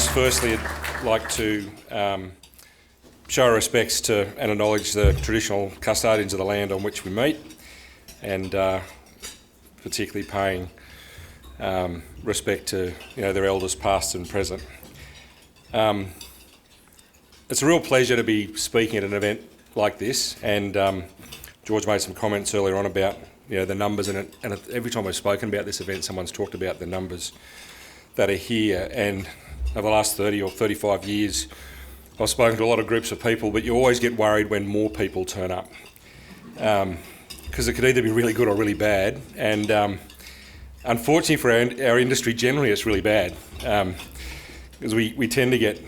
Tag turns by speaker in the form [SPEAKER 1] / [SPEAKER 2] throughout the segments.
[SPEAKER 1] just firstly I'd like to show our respects to and acknowledge the traditional custodians of the land on which we meet, and particularly paying respect to their elders past and present. It's a real pleasure to be speaking at an event like this, and George made some comments earlier on about the numbers in it, and every time we've spoken about this event someone's talked about the numbers that are here, and over the last 30 or 35 years I've spoken to a lot of groups of people, but you always get worried when more people turn up, because it could either be really good or really bad, and unfortunately for our industry generally it's really bad, because we tend to get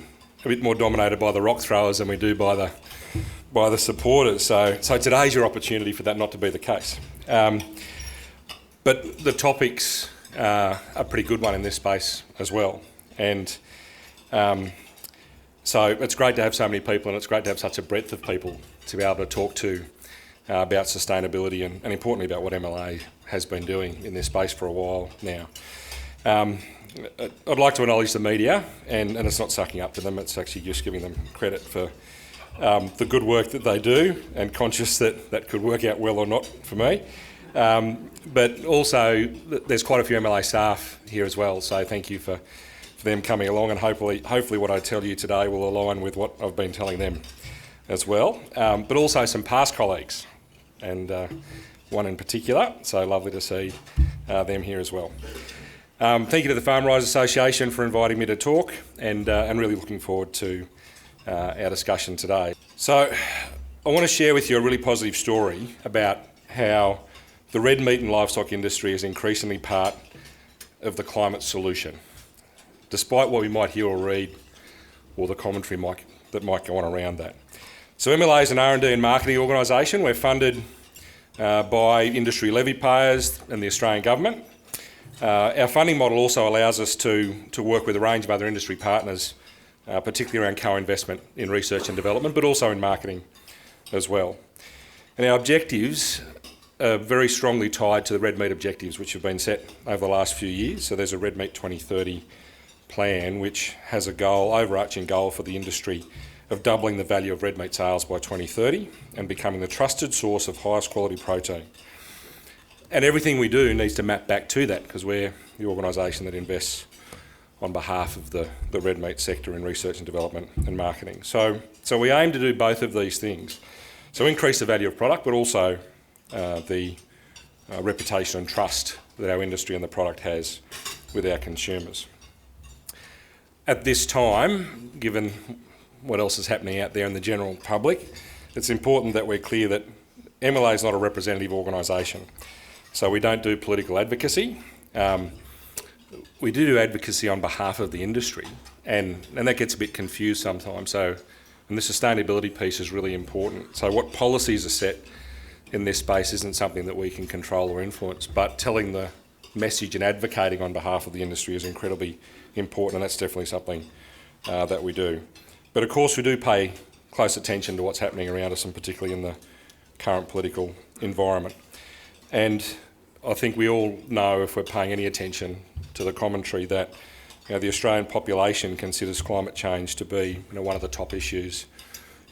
[SPEAKER 1] a bit more dominated by the rock throwers than we do by the supporters. So today's your opportunity for that not to be the case. But the topics are a pretty good one in this space as well, and so it's great to have so many people, and it's great to have such a breadth of people to be able to talk to about sustainability and importantly about what MLA has been doing in this space for a while now. I'd like to acknowledge the media, and it's not sucking up to them, it's actually just giving them credit for the good work that they do, and conscious that could work out well or not for me. But also there's quite a few MLA staff here as well, so thank you for them coming along, and hopefully what I tell you today will align with what I've been telling them as well. But also some past colleagues, and one in particular, so lovely to see them here as well. Thank you to the Farm Rise Association for inviting me to talk, and really looking forward to our discussion today. So I want to share with you a really positive story about how the red meat and livestock industry is increasingly part of the climate solution, despite what we might hear or read, or the commentary that might go on around that. So MLA is an R&D and marketing organisation. We're funded by industry levy payers and the Australian government. Our funding model also allows us to work with a range of other industry partners, particularly around co-investment in research and development, but also in marketing as well. And our objectives are very strongly tied to the red meat objectives, which have been set over the last few years. So there's a Red Meat 2030 plan, which has a overarching goal for the industry of doubling the value of red meat sales by 2030 and becoming the trusted source of highest quality protein. And everything we do needs to map back to that, because we're the organisation that invests on behalf of the red meat sector in research and development and marketing. So we aim to do both of these things. So increase the value of product, but also the reputation and trust that our industry and the product has with our consumers. At this time, given what else is happening out there in the general public, it's important that we're clear that MLA is not a representative organisation. So we don't do political advocacy. We do advocacy on behalf of the industry, and that gets a bit confused sometimes. And the sustainability piece is really important. So what policies are set in this space isn't something that we can control or influence, but telling the message and advocating on behalf of the industry is incredibly important, and that's definitely something that we do. But of course we do pay close attention to what's happening around us, and particularly in the current political environment. And I think we all know, if we're paying any attention to the commentary, that the Australian population considers climate change to be one of the top issues.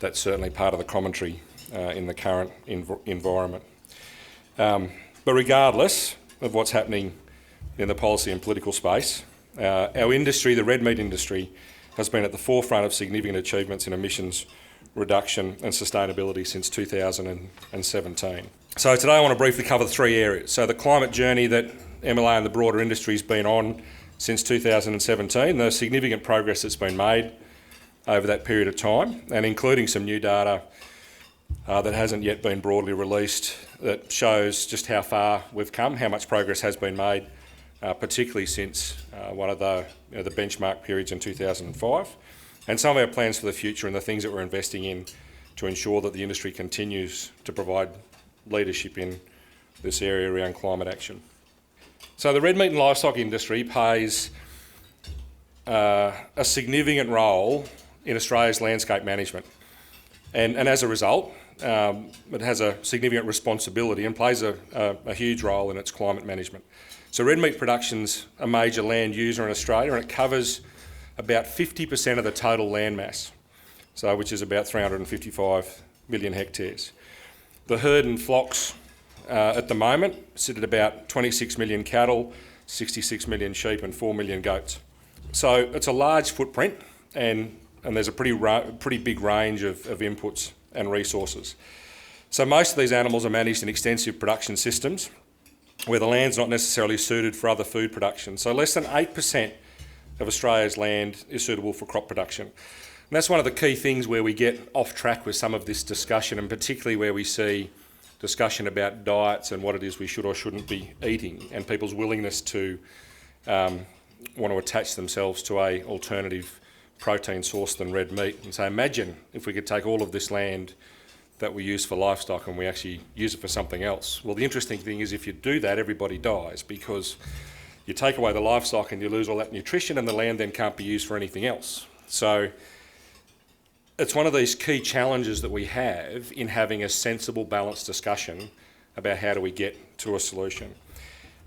[SPEAKER 1] That's certainly part of the commentary in the current environment. But regardless of what's happening in the policy and political space, our industry, the red meat industry, has been at the forefront of significant achievements in emissions reduction and sustainability since 2017. So today I want to briefly cover three areas. So the climate journey that MLA and the broader industry has been on since 2017, the significant progress that's been made over that period of time, and including some new data that hasn't yet been broadly released that shows just how far we've come, how much progress has been made, particularly since one of the benchmark periods in 2005, and some of our plans for the future and the things that we're investing in to ensure that the industry continues to provide leadership in this area around climate action. So the red meat and livestock industry plays a significant role in Australia's landscape management, and as a result it has a significant responsibility and plays a huge role in its climate management. So red meat production's a major land user in Australia, and it covers about 50% of the total land mass, so which is about 355 million hectares. The herd and flocks at the moment sit at about 26 million cattle, 66 million sheep and 4 million goats. So it's a large footprint, and there's a pretty big range of inputs and resources. So most of these animals are managed in extensive production systems where the land's not necessarily suited for other food production. So less than 8% of Australia's land is suitable for crop production. And that's one of the key things where we get off track with some of this discussion, and particularly where we see discussion about diets and what it is we should or shouldn't be eating, and people's willingness to want to attach themselves to a alternative protein source than red meat. And so imagine if we could take all of this land that we use for livestock and we actually use it for something else. Well, the interesting thing is if you do that, everybody dies, because you take away the livestock and you lose all that nutrition, and the land then can't be used for anything else. So it's one of these key challenges that we have in having a sensible, balanced discussion about how do we get to a solution,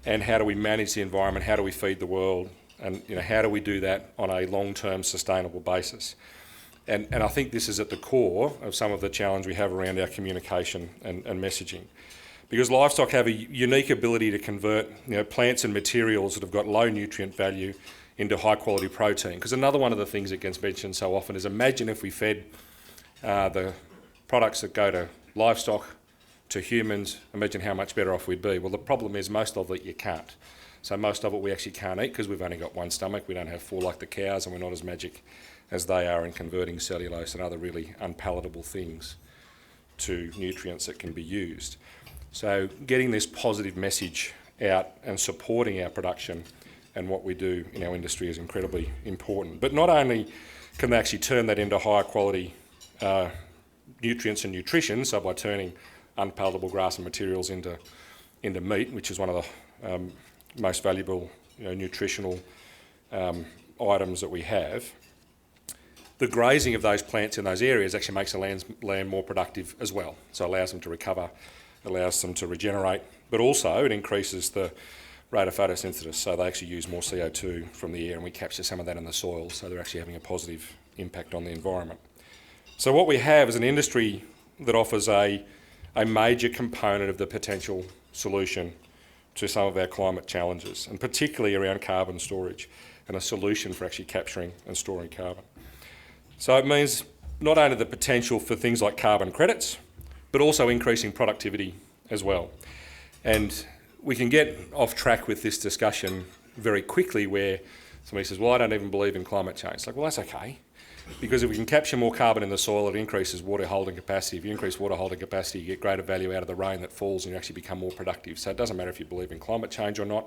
[SPEAKER 1] and how do we manage the environment, how do we feed the world, and how do we do that on a long-term sustainable basis. And I think this is at the core of some of the challenge we have around our communication and messaging. Because livestock have a unique ability to convert plants and materials that have got low nutrient value into high quality protein. Because another one of the things that gets mentioned so often is, imagine if we fed the products that go to livestock to humans, imagine how much better off we'd be. Well, the problem is most of it you can't. So most of it we actually can't eat because we've only got one stomach. We don't have four like the cows, and we're not as magic as they are in converting cellulose and other really unpalatable things to nutrients that can be used. So getting this positive message out and supporting our production and what we do in our industry is incredibly important. But not only can they actually turn that into higher quality nutrients and nutrition, so by turning unpalatable grass and materials into meat, which is one of the most valuable nutritional items that we have, the grazing of those plants in those areas actually makes the land more productive as well. So it allows them to recover, allows them to regenerate, but also it increases the rate of photosynthesis, so they actually use more CO2 from the air, and we capture some of that in the soil, so they're actually having a positive impact on the environment. So what we have is an industry that offers a major component of the potential solution to some of our climate challenges, and particularly around carbon storage, and a solution for actually capturing and storing carbon. So it means not only the potential for things like carbon credits, but also increasing productivity as well. And we can get off track with this discussion very quickly where somebody says, well, I don't even believe in climate change. It's like, well, that's okay. Because if we can capture more carbon in the soil, it increases water holding capacity. If you increase water holding capacity, you get greater value out of the rain that falls, and you actually become more productive. So it doesn't matter if you believe in climate change or not.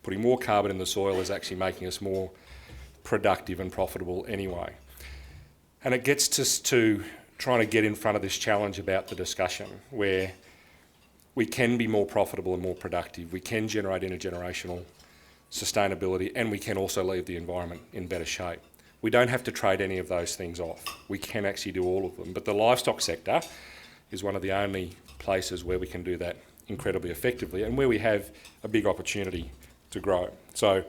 [SPEAKER 1] Putting more carbon in the soil is actually making us more productive and profitable anyway. And it gets us to trying to get in front of this challenge about the discussion where we can be more profitable and more productive. We can generate intergenerational sustainability, and we can also leave the environment in better shape. We don't have to trade any of those things off. We can actually do all of them. But the livestock sector is one of the only places where we can do that incredibly effectively, and where we have a big opportunity to grow. So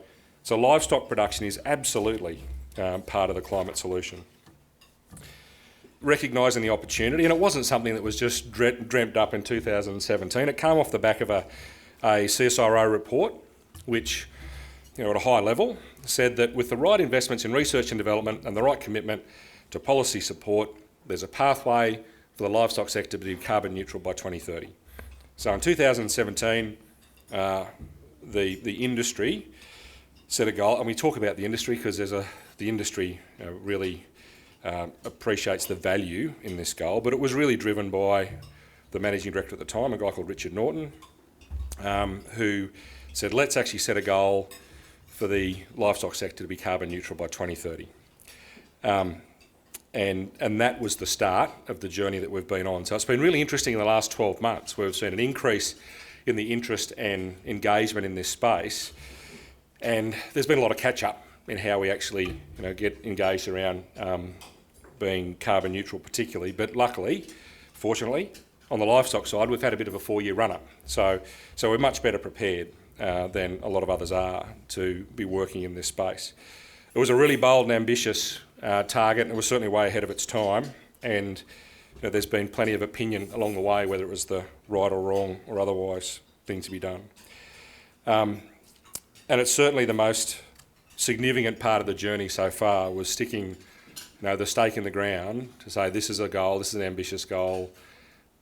[SPEAKER 1] livestock production is absolutely part of the climate solution. Recognising the opportunity, and it wasn't something that was just dreamt up in 2017. It came off the back of a CSIRO report, which, at a high level, said that with the right investments in research and development and the right commitment to policy support, there's a pathway for the livestock sector to be carbon neutral by 2030. So in 2017, the industry set a goal, and we talk about the industry because the industry really appreciates the value in this goal, but it was really driven by the managing director at the time, a guy called Richard Norton, who said, let's actually set a goal for the livestock sector to be carbon neutral by 2030. And that was the start of the journey that we've been on. So it's been really interesting in the last 12 months where we've seen an increase in the interest and engagement in this space, and there's been a lot of catch-up in how we actually get engaged around being carbon neutral particularly. But luckily, fortunately, on the livestock side, we've had a bit of a 4-year run-up. So we're much better prepared than a lot of others are to be working in this space. It was a really bold and ambitious target, and it was certainly way ahead of its time. And there's been plenty of opinion along the way, whether it was the right or wrong or otherwise thing to be done. And it's certainly the most significant part of the journey so far was sticking the stake in the ground to say this is a goal, this is an ambitious goal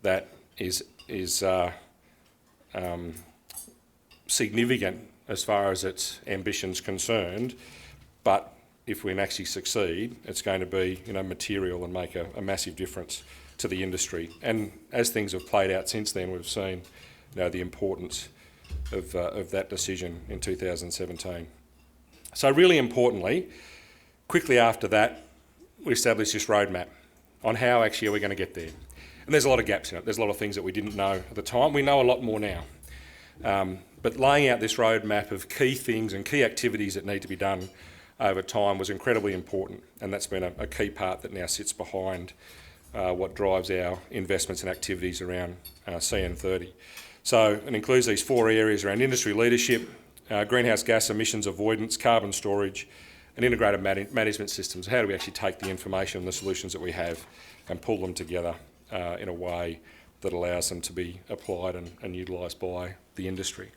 [SPEAKER 1] that is significant as far as its ambition's concerned, but if we can actually succeed, it's going to be material and make a massive difference to the industry. And as things have played out since then, we've seen the importance of that decision in 2017. So really importantly, quickly after that, we established this roadmap on how actually are we going to get there. And there's a lot of gaps in it. There's a lot of things that we didn't know at the time. We know a lot more now. But laying out this roadmap of key things and key activities that need to be done over time was incredibly important, and that's been a key part that now sits behind what drives our investments and activities around CN30. So it includes these 4 areas around industry leadership, greenhouse gas emissions avoidance, carbon storage, and integrated management systems. How do we actually take the information and the solutions that we have and pull them together in a way that allows them to be applied and utilised by the industry.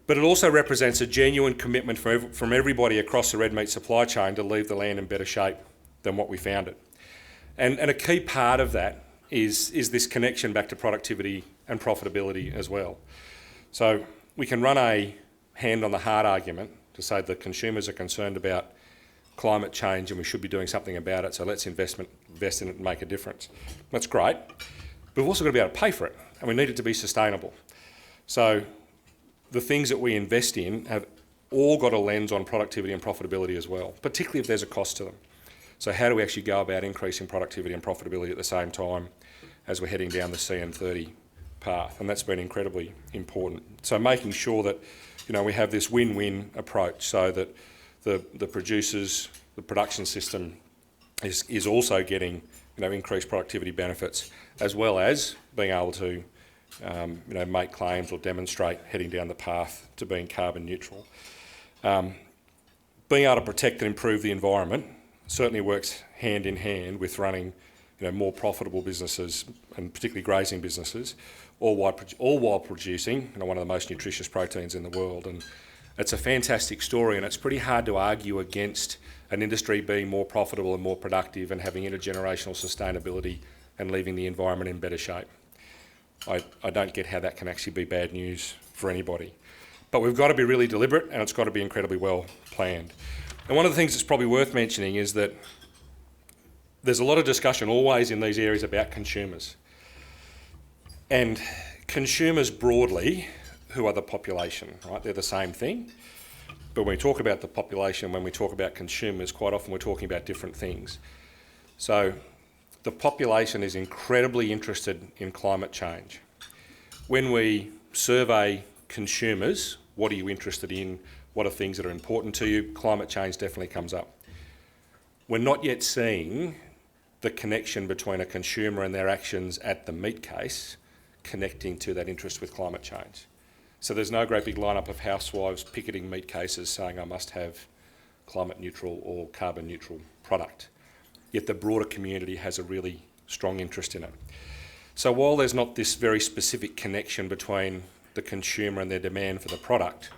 [SPEAKER 1] But it also represents a genuine commitment from everybody across the red meat supply chain to leave the land in better shape than what we found it. And a key part of that is this connection back to productivity and profitability as well. So we can run a hand on the heart argument to say that consumers are concerned about climate change and we should be doing something about it, so let's invest in it and make a difference. That's great, but we've also got to be able to pay for it, and we need it to be sustainable. So the things that we invest in have all got a lens on productivity and profitability as well, particularly if there's a cost to them. So how do we actually go about increasing productivity and profitability at the same time as we're heading down the CN30 path? And that's been incredibly important. So making sure that we have this win-win approach so that the producers, the production system is also getting increased productivity benefits, as well as being able to make claims or demonstrate heading down the path to being carbon neutral. Being able to protect and improve the environment certainly works hand in hand with running more profitable businesses, and particularly grazing businesses, all while producing one of the most nutritious proteins in the world. And it's a fantastic story, and it's pretty hard to argue against an industry being more profitable and more productive and having intergenerational sustainability and leaving the environment in better shape. I don't get how that can actually be bad news for anybody. But we've got to be really deliberate, and it's got to be incredibly well planned. And one of the things that's probably worth mentioning is that there's a lot of discussion always in these areas about consumers. And consumers broadly, who are the population, right? They're the same thing. But when we talk about the population, when we talk about consumers, quite often we're talking about different things. So the population is incredibly interested in climate change. When we survey consumers, what are you interested in? What are things that are important to you? Climate change definitely comes up. We're not yet seeing the connection between a consumer and their actions at the meat case connecting to that interest with climate change. So there's no great big lineup of housewives picketing meat cases saying I must have climate neutral or carbon neutral product. Yet the broader community has a really strong interest in it. So while there's not this very specific connection between the consumer and their demand for the product,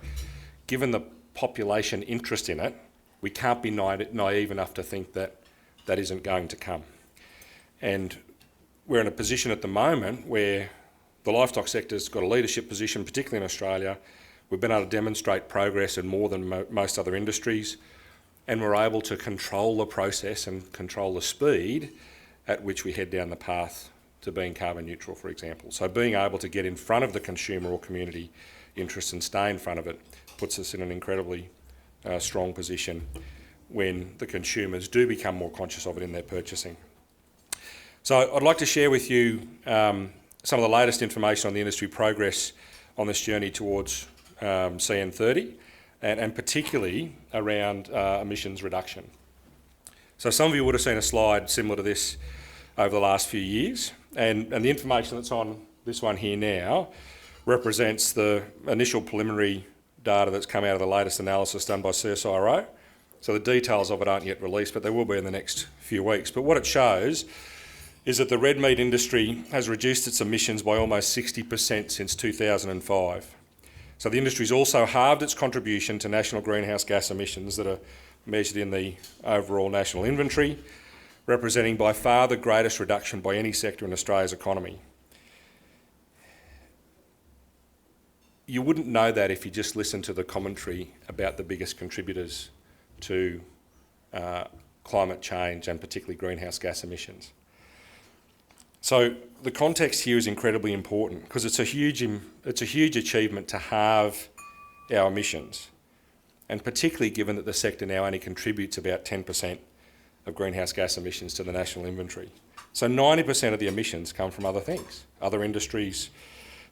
[SPEAKER 1] given the population interest in it, we can't be naive enough to think that that isn't going to come. And we're in a position at the moment where the livestock sector's got a leadership position, particularly in Australia. We've been able to demonstrate progress in more than most other industries, and we're able to control the process and control the speed at which we head down the path to being carbon neutral, for example. So being able to get in front of the consumer or community interest and stay in front of it puts us in an incredibly strong position when the consumers do become more conscious of it in their purchasing. So I'd like to share with you some of the latest information on the industry progress on this journey towards CN30 and particularly around emissions reduction. So some of you would have seen a slide similar to this over the last few years, and the information that's on this one here now represents the initial preliminary data that's come out of the latest analysis done by CSIRO. So the details of it aren't yet released, but they will be in the next few weeks. But what it shows is that the red meat industry has reduced its emissions by almost 60% since 2005. So the industry's also halved its contribution to national greenhouse gas emissions that are measured in the overall national inventory, representing by far the greatest reduction by any sector in Australia's economy. You wouldn't know that if you just listened to the commentary about the biggest contributors to climate change and particularly greenhouse gas emissions. So the context here is incredibly important because it's a huge achievement to halve our emissions, and particularly given that the sector now only contributes about 10% of greenhouse gas emissions to the national inventory. So 90% of the emissions come from other things, other industries,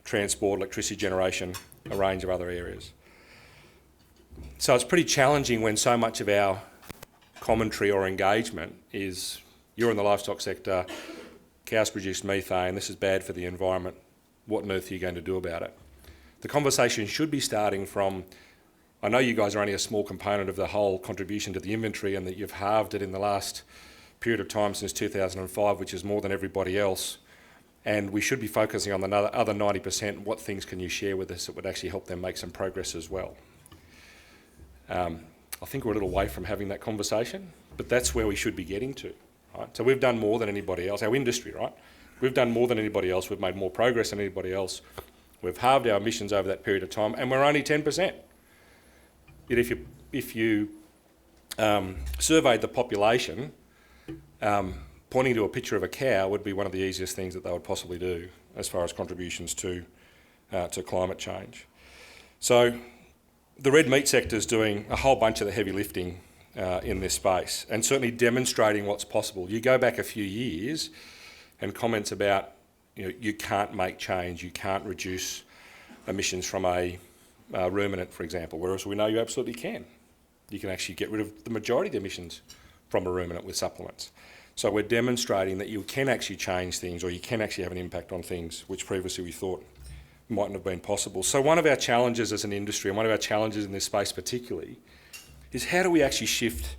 [SPEAKER 1] transport, electricity generation, a range of other areas. So it's pretty challenging when so much of our commentary or engagement is, you're in the livestock sector, cows produce methane, this is bad for the environment, what on earth are you going to do about it? The conversation should be starting from, I know you guys are only a small component of the whole contribution to the inventory and that you've halved it in the last period of time since 2005, which is more than everybody else. And we should be focusing on the other 90%. What things can you share with us that would actually help them make some progress as well? I think we're a little away from having that conversation, but that's where we should be getting to. Right? So we've done more than anybody else, our industry, right? We've done more than anybody else. We've made more progress than anybody else. We've halved our emissions over that period of time, and we're only 10%. Yet if you surveyed the population, pointing to a picture of a cow would be one of the easiest things that they would possibly do as far as contributions to climate change. So the red meat sector is doing a whole bunch of the heavy lifting in this space and certainly demonstrating what's possible. You go back a few years and comments about, you can't make change, you can't reduce emissions from a ruminant, for example, whereas we know you absolutely can. You can actually get rid of the majority of the emissions from a ruminant with supplements. So we're demonstrating that you can actually change things, or you can actually have an impact on things which previously we thought mightn't have been possible. So one of our challenges as an industry, and one of our challenges in this space particularly, is how do we actually shift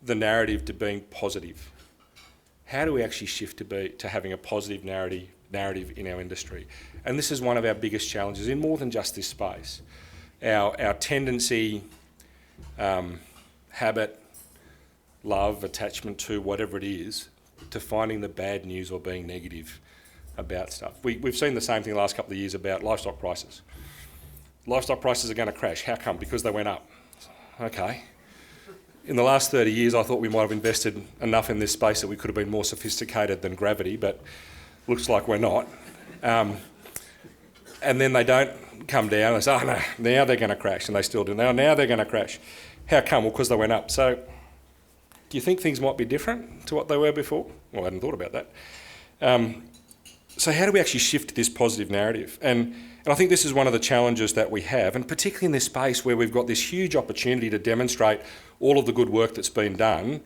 [SPEAKER 1] the narrative to being positive? How do we actually shift to having a positive narrative in our industry? And this is one of our biggest challenges in more than just this space. Our tendency, habit, love, attachment to whatever it is, to finding the bad news or being negative about stuff. We've seen the same thing the last couple of years about livestock prices. Livestock prices are going to crash. How come? Because they went up. Okay. In the last 30 years, I thought we might have invested enough in this space that we could have been more sophisticated than gravity, but looks like we're not. And then they don't come down. They say, oh no, now they're going to crash, and they still do. Now they're going to crash. How come? Well, because they went up. So do you think things might be different to what they were before? Well, I hadn't thought about that. So how do we actually shift this positive narrative? And I think this is one of the challenges that we have, and particularly in this space where we've got this huge opportunity to demonstrate all of the good work that's been done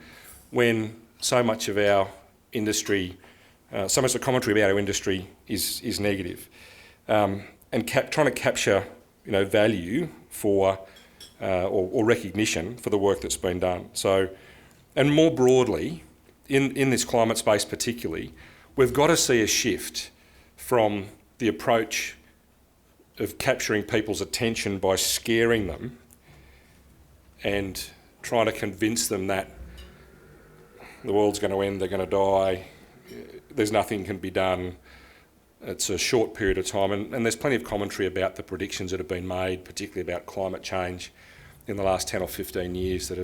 [SPEAKER 1] when so much of our industry, so much of the commentary about our industry is negative. And trying to capture value for, or recognition for the work that's been done. So, and more broadly, in this climate space particularly, we've got to see a shift from the approach of capturing people's attention by scaring them and trying to convince them that the world's going to end, they're going to die, there's nothing can be done, it's a short period of time. And there's plenty of commentary about the predictions that have been made, particularly about climate change in the last 10 or 15 years that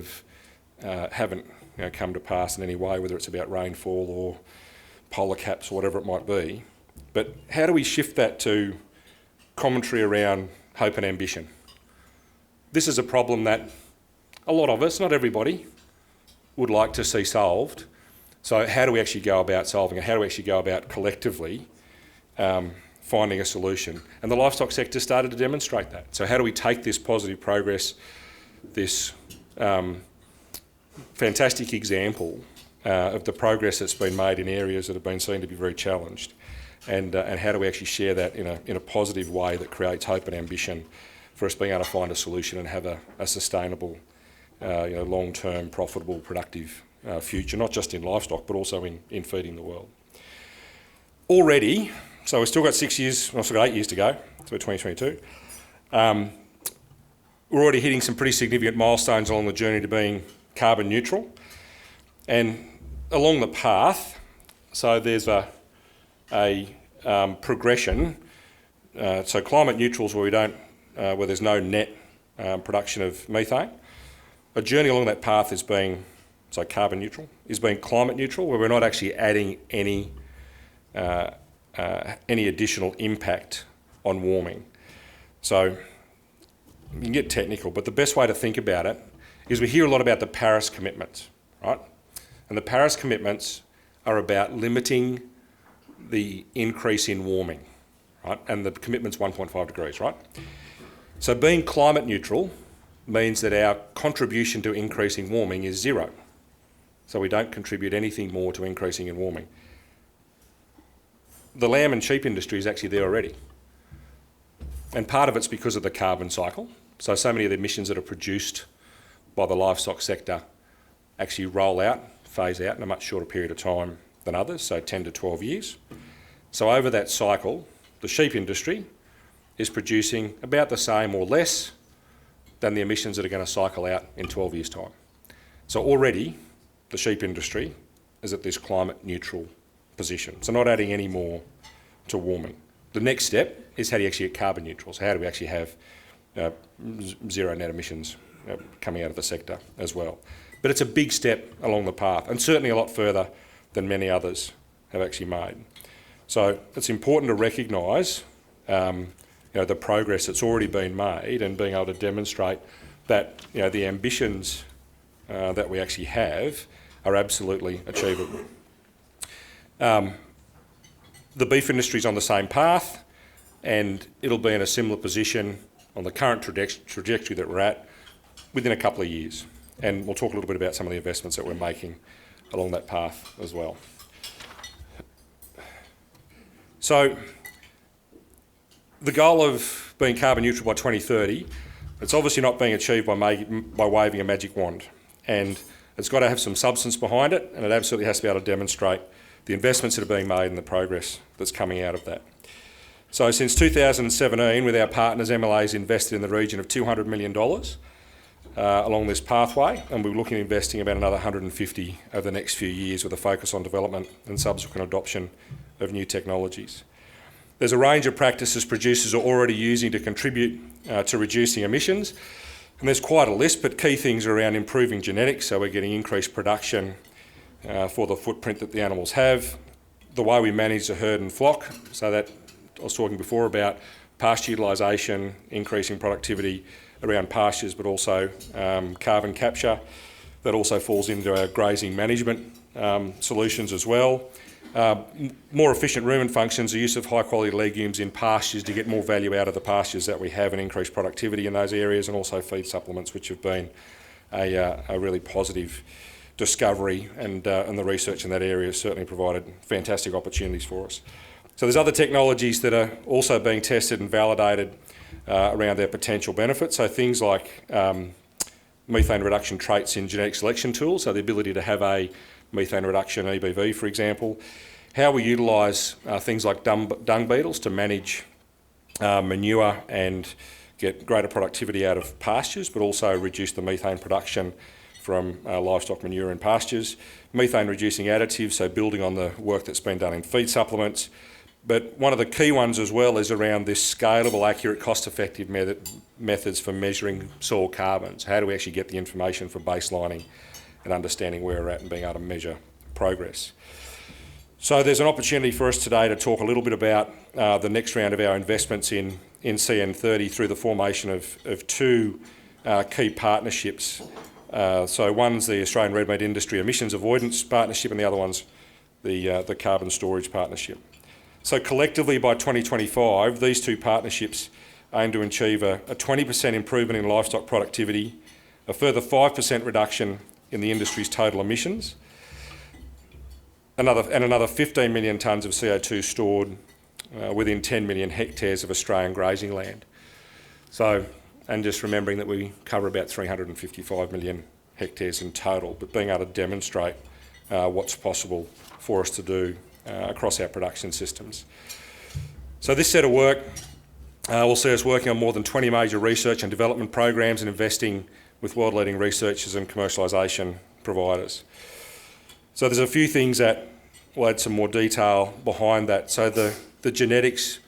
[SPEAKER 1] haven't come to pass in any way, whether it's about rainfall or polar caps or whatever it might be. But how do we shift that to commentary around hope and ambition? This is a problem that a lot of us, not everybody, would like to see solved. So how do we actually go about solving it? How do we actually go about collectively finding a solution? And the livestock sector started to demonstrate that. So how do we take this positive progress, this fantastic example of the progress that's been made in areas that have been seen to be very challenged, and how do we actually share that in a positive way that creates hope and ambition for us being able to find a solution and have a sustainable long-term, profitable, productive future, not just in livestock, but also in feeding the world. Already, so we've still got 6 years, we've still got 8 years to go to 2022. We're already hitting some pretty significant milestones along the journey to being carbon neutral. And along the path, so there's a progression. So climate neutral is where there's no net production of methane. A journey along that path is being carbon neutral, is being climate neutral, where we're not actually adding any additional impact on warming. So you can get technical, but the best way to think about it is we hear a lot about the Paris commitments, right? And the Paris commitments are about limiting the increase in warming, right? And the commitment's 1.5 degrees, right? So being climate neutral means that our contribution to increasing warming is zero. So we don't contribute anything more to increasing in warming. The lamb and sheep industry is actually there already. And part of it's because of the carbon cycle. So many of the emissions that are produced by the livestock sector actually roll out, phase out in a much shorter period of time than others, so 10 to 12 years. So over that cycle, the sheep industry is producing about the same or less than the emissions that are going to cycle out in 12 years' time. So already, the sheep industry is at this climate neutral position. So not adding any more to warming. The next step is how do you actually get carbon neutral? So how do we actually have zero net emissions coming out of the sector as well? But it's a big step along the path, and certainly a lot further than many others have actually made. So it's important to recognise the progress that's already been made and being able to demonstrate that the ambitions that we actually have are absolutely achievable. The beef industry is on the same path, and it'll be in a similar position on the current trajectory that we're at within a couple of years. And we'll talk a little bit about some of the investments that we're making along that path as well. So the goal of being carbon neutral by 2030, it's obviously not being achieved by waving a magic wand. And it's got to have some substance behind it, and it absolutely has to be able to demonstrate the investments that are being made and the progress that's coming out of that. So since 2017, with our partners, MLA's invested in the region of $200 million along this pathway, and we're looking at investing about another 150 over the next few years with a focus on development and subsequent adoption of new technologies. There's a range of practices producers are already using to contribute to reducing emissions, and there's quite a list, but key things are around improving genetics, so we're getting increased production for the footprint that the animals have, the way we manage the herd and flock, so that I was talking before about pasture utilisation, increasing productivity around pastures, but also carbon capture. That also falls into our grazing management solutions as well. More efficient rumen functions, the use of high quality legumes in pastures to get more value out of the pastures that we have and increase productivity in those areas, and also feed supplements, which have been a really positive discovery, and the research in that area has certainly provided fantastic opportunities for us. So there's other technologies that are also being tested and validated around their potential benefits. So things like methane reduction traits in genetic selection tools, so the ability to have a methane reduction EBV, for example. How we utilise things like dung beetles to manage manure and get greater productivity out of pastures, but also reduce the methane production from livestock manure in pastures. Methane reducing additives, so building on the work that's been done in feed supplements. But one of the key ones as well is around this scalable, accurate, cost-effective methods for measuring soil carbons. How do we actually get the information for baselining and understanding where we're at and being able to measure progress? So there's an opportunity for us today to talk a little bit about the next round of our investments in CN30 through the formation of two key partnerships. So one's the Australian Red Meat Industry Emissions Avoidance Partnership, and the other one's the Carbon Storage Partnership. So collectively by 2025, these two partnerships aim to achieve a 20% improvement in livestock productivity, a further 5% reduction in the industry's total emissions, another 15 million tonnes of CO2 stored within 10 million hectares of Australian grazing land. So and just remembering that we cover about 355 million hectares in total, but being able to demonstrate what's possible for us to do across our production systems. So this set of work will see us working on more than 20 major research and development programs and investing with world-leading researchers and commercialisation providers. So there's a few things that will add some more detail behind that. So the genetics,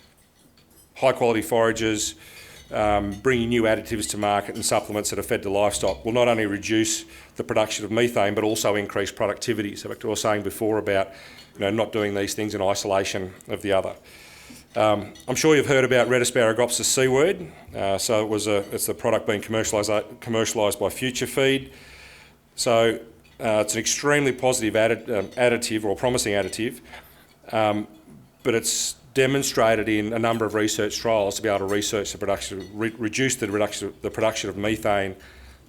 [SPEAKER 1] high-quality forages, bringing new additives to market and supplements that are fed to livestock will not only reduce the production of methane but also increase productivity. So back to what I was saying before about not doing these things in isolation of the other. I'm sure you've heard about red asparaginopsis C-word. So it's the product being commercialised by Future Feed. So it's an extremely positive additive or promising additive, but it's demonstrated in a number of research trials to be able to reduce the production of methane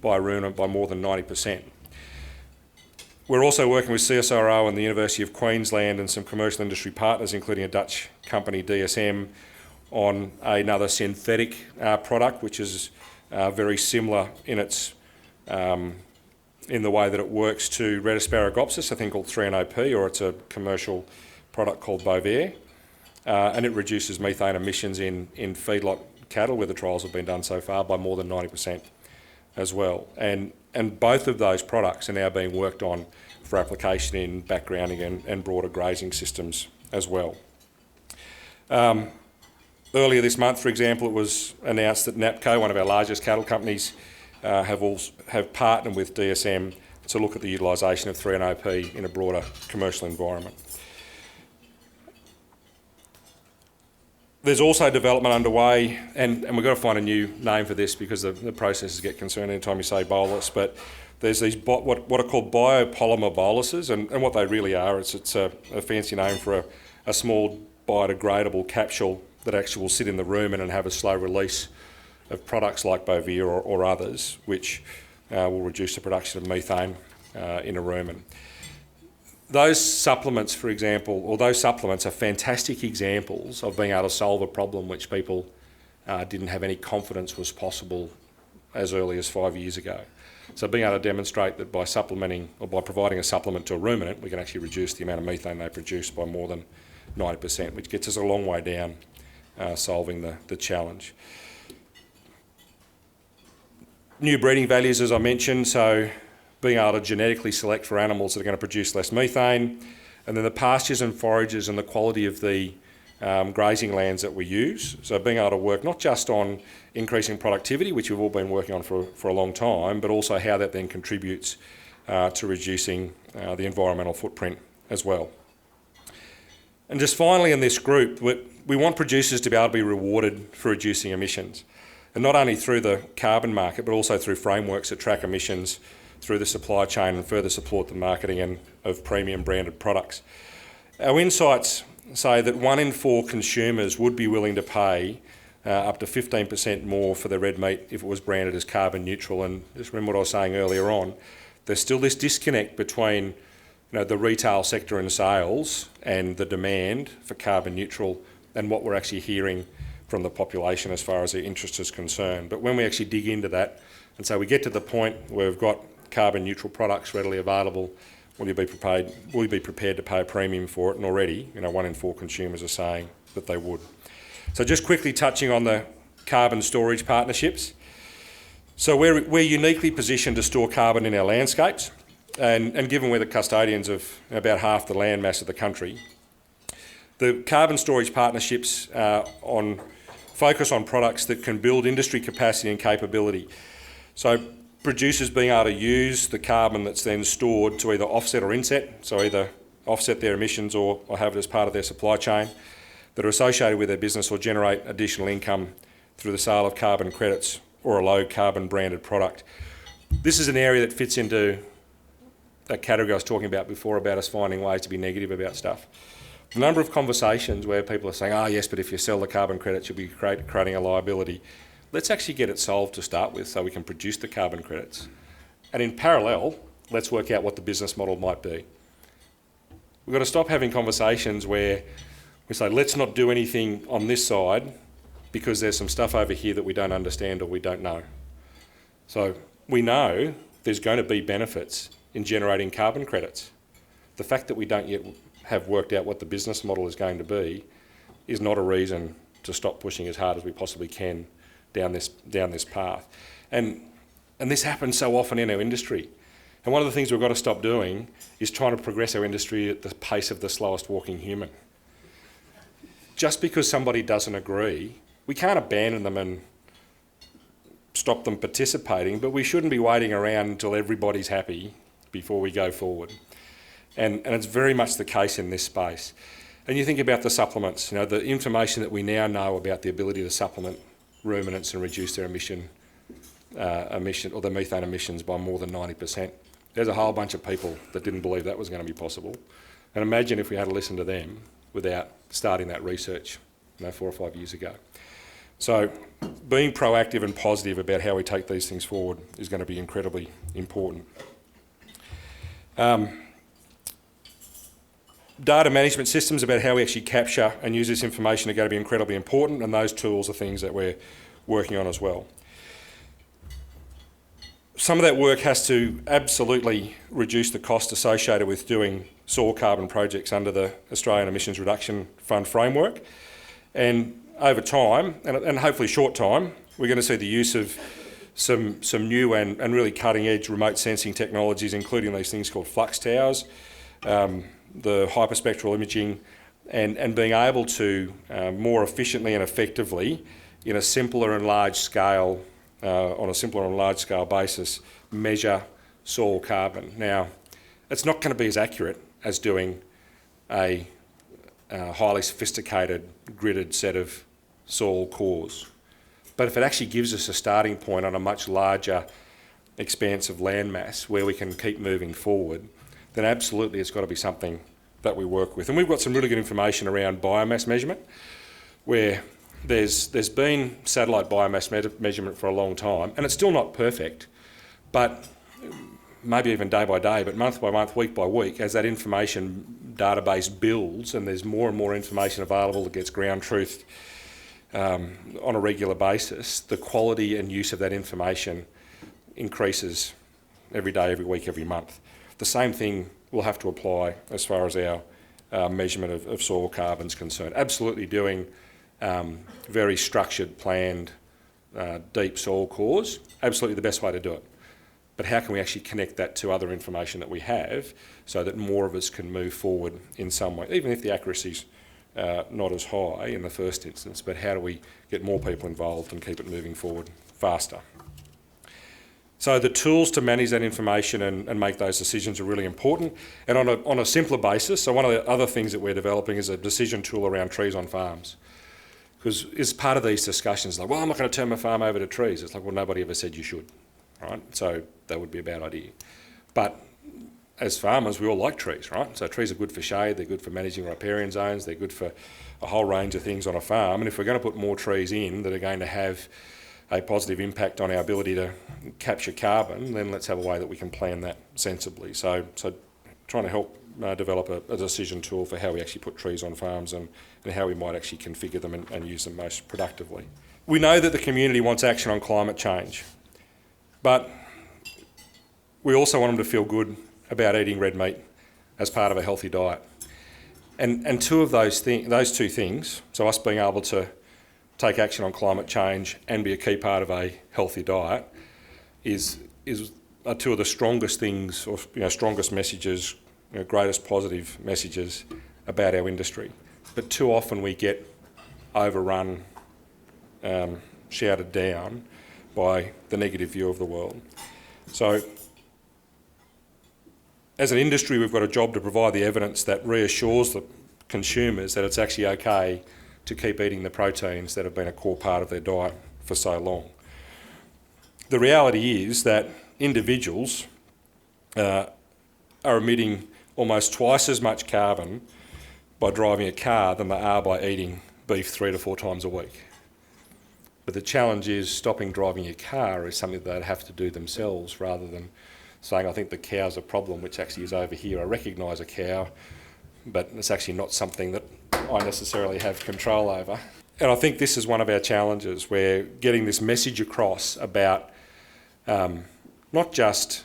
[SPEAKER 1] by ruminant by more than 90%. We're also working with CSIRO and the University of Queensland and some commercial industry partners, including a Dutch company, DSM, on another synthetic product, which is very similar in its in the way that it works to red asparaginopsis, I think called 3-NOP, or it's a commercial product called Bovaer. And it reduces methane emissions in feedlot cattle, where the trials have been done so far, by more than 90% as well. And both of those products are now being worked on for application in backgrounding and broader grazing systems as well. Earlier this month, for example, it was announced that NAPCO, one of our largest cattle companies, have partnered with DSM to look at the utilisation of 3-NOP in a broader commercial environment. There's also development underway, and we've got to find a new name for this because the processes get concerned anytime you say bolus, but there's these what are called biopolymer boluses, and what they really are, it's a fancy name for a small biodegradable capsule that actually will sit in the rumen and have a slow release of products like Bovaer or others, which will reduce the production of methane in a rumen. Those supplements, for example, or those supplements are fantastic examples of being able to solve a problem which people didn't have any confidence was possible as early as 5 years ago. So being able to demonstrate that by supplementing or by providing a supplement to a ruminant, we can actually reduce the amount of methane they produce by more than 90%, which gets us a long way down solving the challenge. New breeding values, as I mentioned, so being able to genetically select for animals that are going to produce less methane, and then the pastures and forages and the quality of the grazing lands that we use. So being able to work not just on increasing productivity, which we've all been working on for a long time, but also how that then contributes to reducing the environmental footprint as well. And just finally in this group, we want producers to be able to be rewarded for reducing emissions, and not only through the carbon market, but also through frameworks that track emissions through the supply chain and further support the marketing of premium branded products. Our insights say that 1 in 4 consumers would be willing to pay up to 15% more for their red meat if it was branded as carbon neutral. And just remember what I was saying earlier on, there's still this disconnect between the retail sector and sales and the demand for carbon neutral and what we're actually hearing from the population as far as their interest is concerned. But when we actually dig into that, and so we get to the point where we've got carbon neutral products readily available, will you be prepared to pay a premium for it? And already, 1 in 4 consumers are saying that they would. So just quickly touching on the carbon storage partnerships. So we're uniquely positioned to store carbon in our landscapes, and given we're the custodians of about half the land mass of the country, the carbon storage partnerships focus on products that can build industry capacity and capability. So producers being able to use the carbon that's then stored to either offset or inset, so either offset their emissions or have it as part of their supply chain, that are associated with their business or generate additional income through the sale of carbon credits or a low carbon branded product. This is an area that fits into that category I was talking about before about us finding ways to be negative about stuff. The number of conversations where people are saying, yes, but if you sell the carbon credits, you'll be creating a liability. Let's actually get it solved to start with so we can produce the carbon credits. And in parallel, let's work out what the business model might be. We've got to stop having conversations where we say, let's not do anything on this side because there's some stuff over here that we don't understand or we don't know. So we know there's going to be benefits in generating carbon credits. The fact that we don't yet have worked out what the business model is going to be is not a reason to stop pushing as hard as we possibly can down this path. And this happens so often in our industry. And one of the things we've got to stop doing is trying to progress our industry at the pace of the slowest walking human. Just because somebody doesn't agree, we can't abandon them and stop them participating, but we shouldn't be waiting around until everybody's happy before we go forward. And it's very much the case in this space. And you think about the supplements, the information that we now know about the ability to supplement ruminants and reduce their emission or the methane emissions by more than 90%. There's a whole bunch of people that didn't believe that was going to be possible. And imagine if we had to listen to them without starting that research 4 or 5 years ago. So being proactive and positive about how we take these things forward is going to be incredibly important. Data management systems about how we actually capture and use this information are going to be incredibly important, and those tools are things that we're working on as well. Some of that work has to absolutely reduce the cost associated with doing soil carbon projects under the Australian Emissions Reduction Fund framework. And over time, and hopefully short time, we're going to see the use of some new and really cutting edge remote sensing technologies, including these things called flux towers, the hyperspectral imaging, and being able to more efficiently and effectively, in a simpler and large scale, on a simpler and large scale basis, measure soil carbon. Now, it's not going to be as accurate as doing a highly sophisticated gridded set of soil cores. But if it actually gives us a starting point on a much larger expanse of landmass where we can keep moving forward, then absolutely it's got to be something that we work with. And we've got some really good information around biomass measurement, where there's been satellite biomass measurement for a long time, and it's still not perfect, but maybe even day by day, but month by month, week by week, as that information database builds and there's more and more information available that gets ground truthed on a regular basis, the quality and use of that information increases every day, every week, every month. The same thing will have to apply as far as our measurement of soil carbon is concerned. Absolutely doing very structured, planned, deep soil cores, absolutely the best way to do it. But how can we actually connect that to other information that we have so that more of us can move forward in some way, even if the accuracy's not as high in the first instance, but how do we get more people involved and keep it moving forward faster? So the tools to manage that information and make those decisions are really important. And on a simpler basis, so one of the other things that we're developing is a decision tool around trees on farms. Because as part of these discussions, like, well, I'm not going to turn my farm over to trees. It's like, well, nobody ever said you should, right? So that would be a bad idea. But as farmers, we all like trees, right? So trees are good for shade, they're good for managing riparian zones, they're good for a whole range of things on a farm. And if we're going to put more trees in that are going to have a positive impact on our ability to capture carbon, then let's have a way that we can plan that sensibly. So trying to help develop a decision tool for how we actually put trees on farms and how we might actually configure them and use them most productively. We know that the community wants action on climate change, but we also want them to feel good about eating red meat as part of a healthy diet. And two of those two things, so us being able to take action on climate change and be a key part of a healthy diet, are two of the strongest things, or strongest messages, greatest positive messages about our industry. But too often we get overrun, shouted down by the negative view of the world. So as an industry, we've got a job to provide the evidence that reassures the consumers that it's actually okay to keep eating the proteins that have been a core part of their diet for so long. The reality is that individuals are emitting almost twice as much carbon by driving a car than they are by eating beef 3 to 4 times a week. But the challenge is stopping driving your car is something that they have to do themselves, rather than saying, I think the cow's a problem, which actually is over here. I recognise a cow, but it's actually not something that I necessarily have control over. And I think this is one of our challenges. We're getting this message across about not just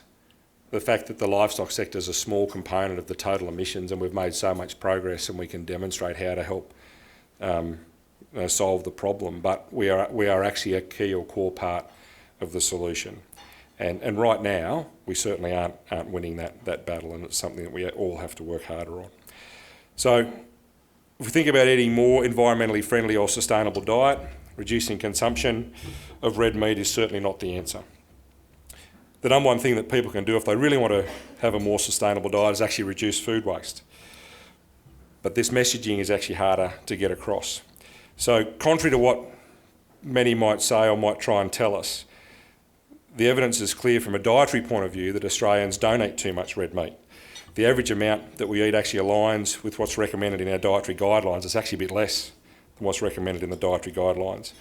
[SPEAKER 1] the fact that the livestock sector is a small component of the total emissions, and we've made so much progress and we can demonstrate how to help solve the problem, but we are actually a key or core part of the solution. And right now, we certainly aren't winning that battle, and it's something that we all have to work harder on. So if we think about eating more environmentally friendly or sustainable diet, reducing consumption of red meat is certainly not the answer. The number one thing that people can do if they really want to have a more sustainable diet is actually reduce food waste. But this messaging is actually harder to get across. So contrary to what many might say or might try and tell us, the evidence is clear from a dietary point of view that Australians don't eat too much red meat. The average amount that we eat actually aligns with what's recommended in our dietary guidelines. It's actually a bit less than what's recommended in the dietary guidelines.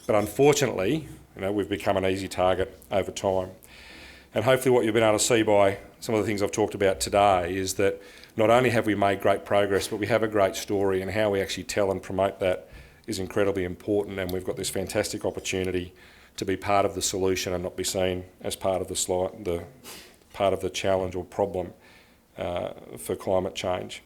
[SPEAKER 1] But unfortunately, we've become an easy target over time. And hopefully what you've been able to see by some of the things I've talked about today is that not only have we made great progress, but we have a great story, and how we actually tell and promote that is incredibly important, and we've got this fantastic opportunity to be part of the solution and not be seen as part of the challenge or problem for climate change.